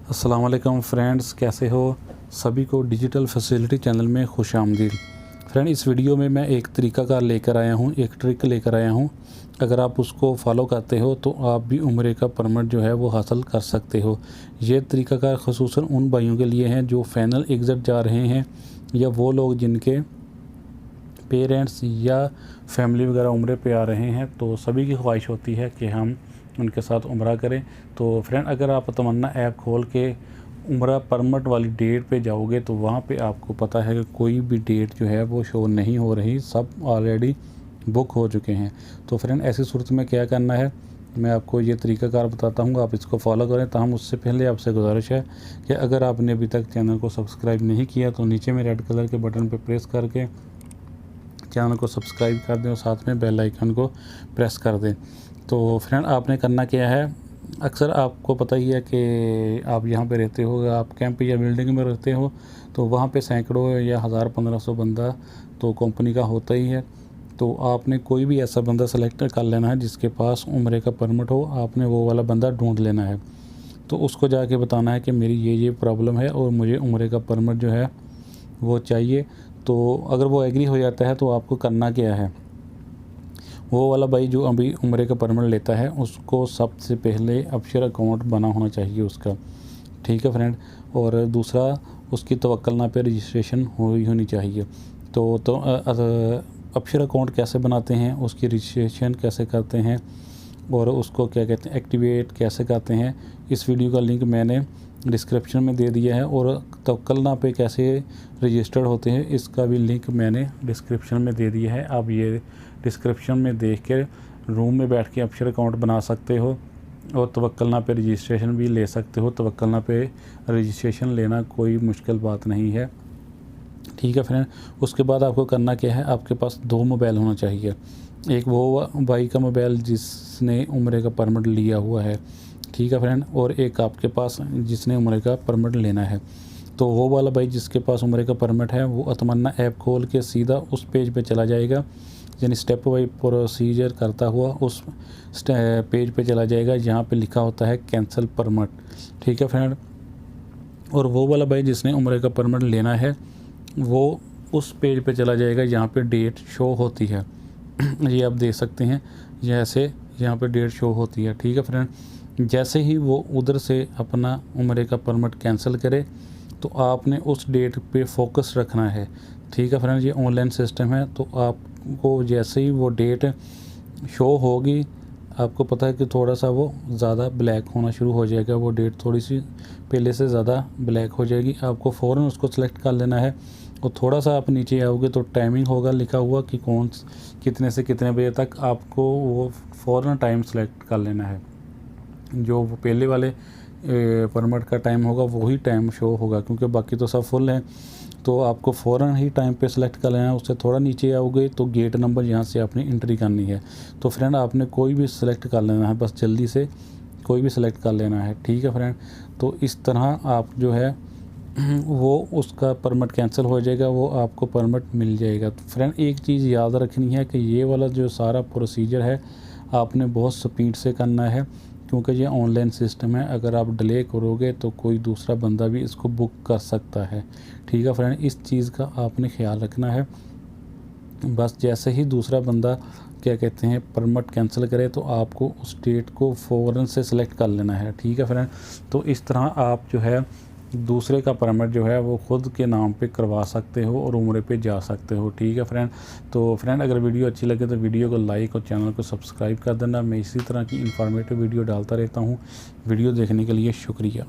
अस्सलाम वालेकुम फ्रेंड्स, कैसे हो? सभी को डिजिटल फैसिलिटी चैनल में खुश आमदीद। फ्रेंड, इस वीडियो में मैं एक तरीक़ाकार लेकर आया हूँ, एक ट्रिक लेकर आया हूँ। अगर आप उसको फॉलो करते हो तो आप भी उम्रे का परमिट जो है वो हासिल कर सकते हो। ये तरीक़ाकार ख़ुसूसन उन भाइयों के लिए हैं जो फाइनल एग्ज़िट जा रहे हैं, या वो लोग जिनके पेरेंट्स या फैमिली वगैरह उम्रे पे आ रहे हैं। तो सभी की ख्वाहिश होती है कि हम उनके साथ उम्रा करें। तो फ्रेंड, अगर आप तमन्ना ऐप खोल के उम्रा परमिट वाली डेट पे जाओगे तो वहाँ पे आपको पता है कि कोई भी डेट जो है वो शो नहीं हो रही, सब ऑलरेडी बुक हो चुके हैं। तो फ्रेंड, ऐसी सूरत में क्या करना है, मैं आपको ये तरीक़ाकार बताता हूँ, आप इसको फॉलो करें। ताहम उससे पहले आपसे गुजारिश है कि अगर आपने अभी तक चैनल को सब्सक्राइब नहीं किया तो नीचे में रेड कलर के बटन पर प्रेस करके चैनल को सब्सक्राइब कर दें और साथ में बेल आइकन को प्रेस कर दें। तो फ्रेंड, आपने करना क्या है, अक्सर आपको पता ही है कि आप यहाँ पे रहते हो, आप कैंप या बिल्डिंग में रहते हो तो वहाँ पे सैकड़ों या 1000-1500 बंदा तो कंपनी का होता ही है। तो आपने कोई भी ऐसा बंदा सेलेक्ट कर लेना है जिसके पास उम्रे का परमिट हो, आपने वो वाला बंदा ढूंढ लेना है। तो उसको जाके बताना है कि मेरी ये प्रॉब्लम है और मुझे उम्रे का परमिट जो है वो चाहिए। तो अगर वो एग्री हो जाता है तो आपको करना क्या है, वो वाला भाई जो अभी उम्रे का परमिट लेता है उसको सबसे पहले अपशर अकाउंट बना होना चाहिए उसका, ठीक है फ्रेंड। और दूसरा, उसकी तवक्कलनामा पे रजिस्ट्रेशन हुई होनी चाहिए। तो अपशर अकाउंट कैसे बनाते हैं, उसकी रजिस्ट्रेशन कैसे करते हैं और उसको क्या कहते हैं एक्टिवेट कैसे करते हैं, इस वीडियो का लिंक मैंने डिस्क्रिप्शन में दे दिया है। और तवक्कलनामा पे कैसे रजिस्टर्ड होते हैं इसका भी लिंक मैंने डिस्क्रिप्शन में दे दिया है। आप ये डिस्क्रिप्शन में देख के रूम में बैठ के अपशर अकाउंट बना सकते हो और तवक्कलनामा पे रजिस्ट्रेशन भी ले सकते हो। तवक्कलनामा पे रजिस्ट्रेशन लेना कोई मुश्किल बात नहीं है, ठीक है फ्रेंड। उसके बाद आपको करना क्या है, आपके पास 2 मोबाइल होना चाहिए। एक वो भाई का मोबाइल जिसने उम्रे का परमिट लिया हुआ है, ठीक है फ्रेंड, और एक आपके पास जिसने उम्रे का परमिट लेना है। तो वो वाला भाई जिसके पास उम्रे का परमिट है वो तमन्ना ऐप खोल के सीधा उस पेज पे चला जाएगा, यानी स्टेप बाई प्रोसीजर करता हुआ उस पेज पे चला जाएगा जहाँ पे लिखा होता है कैंसिल परमिट, ठीक है फ्रेंड। और वो वाला भाई जिसने उम्रे का परमिट लेना है वो उस पेज पे चला जाएगा जहाँ पे डेट शो होती है। ये आप देख सकते हैं, जैसे यहाँ पे डेट शो होती है, ठीक है फ्रेंड। जैसे ही वो उधर से अपना उम्रे का परमिट कैंसिल करे तो आपने उस डेट पे फोकस रखना है, ठीक है फ्रेंड। ये ऑनलाइन सिस्टम है, तो आपको जैसे ही वो डेट शो होगी, आपको पता है कि थोड़ा सा वो ज़्यादा ब्लैक होना शुरू हो जाएगा, वो डेट थोड़ी सी पहले से ज़्यादा ब्लैक हो जाएगी। आपको फ़ौरन उसको सेलेक्ट कर लेना है और थोड़ा सा आप नीचे आओगे तो टाइमिंग होगा लिखा हुआ कि कितने से कितने बजे तक, आपको वो फ़ौरन टाइम सेलेक्ट कर लेना है। जो वो पहले वाले परमिट का टाइम होगा वही टाइम शो होगा, क्योंकि बाकी तो सब फुल हैं। तो आपको फ़ौरन ही टाइम पे सेलेक्ट कर लेना है। उससे थोड़ा नीचे आओगे तो गेट नंबर यहाँ से आपने एंट्री करनी है। तो फ्रेंड, आपने कोई भी सेलेक्ट कर लेना है, बस जल्दी से कोई भी सेलेक्ट कर लेना है, ठीक है फ्रेंड। तो इस तरह आप जो है वो उसका परमिट कैंसिल हो जाएगा, वो आपको परमिट मिल जाएगा। तो फ्रेंड, एक चीज़ याद रखनी है कि ये वाला जो सारा प्रोसीजर है आपने बहुत स्पीड से करना है, क्योंकि ये ऑनलाइन सिस्टम है। अगर आप डिले करोगे तो कोई दूसरा बंदा भी इसको बुक कर सकता है, ठीक है फ्रेंड। इस चीज़ का आपने ख्याल रखना है। बस जैसे ही दूसरा बंदा क्या कहते हैं परमिट कैंसिल करे तो आपको उस डेट को फ़ौरन से सिलेक्ट कर लेना है, ठीक है फ्रेंड। तो इस तरह आप जो है दूसरे का परमिट जो है वो ख़ुद के नाम पे करवा सकते हो और उम्रे पे जा सकते हो, ठीक है फ्रेंड। तो फ्रेंड, अगर वीडियो अच्छी लगे तो वीडियो को लाइक और चैनल को सब्सक्राइब कर देना। मैं इसी तरह की इन्फॉर्मेटिव वीडियो डालता रहता हूँ। वीडियो देखने के लिए शुक्रिया।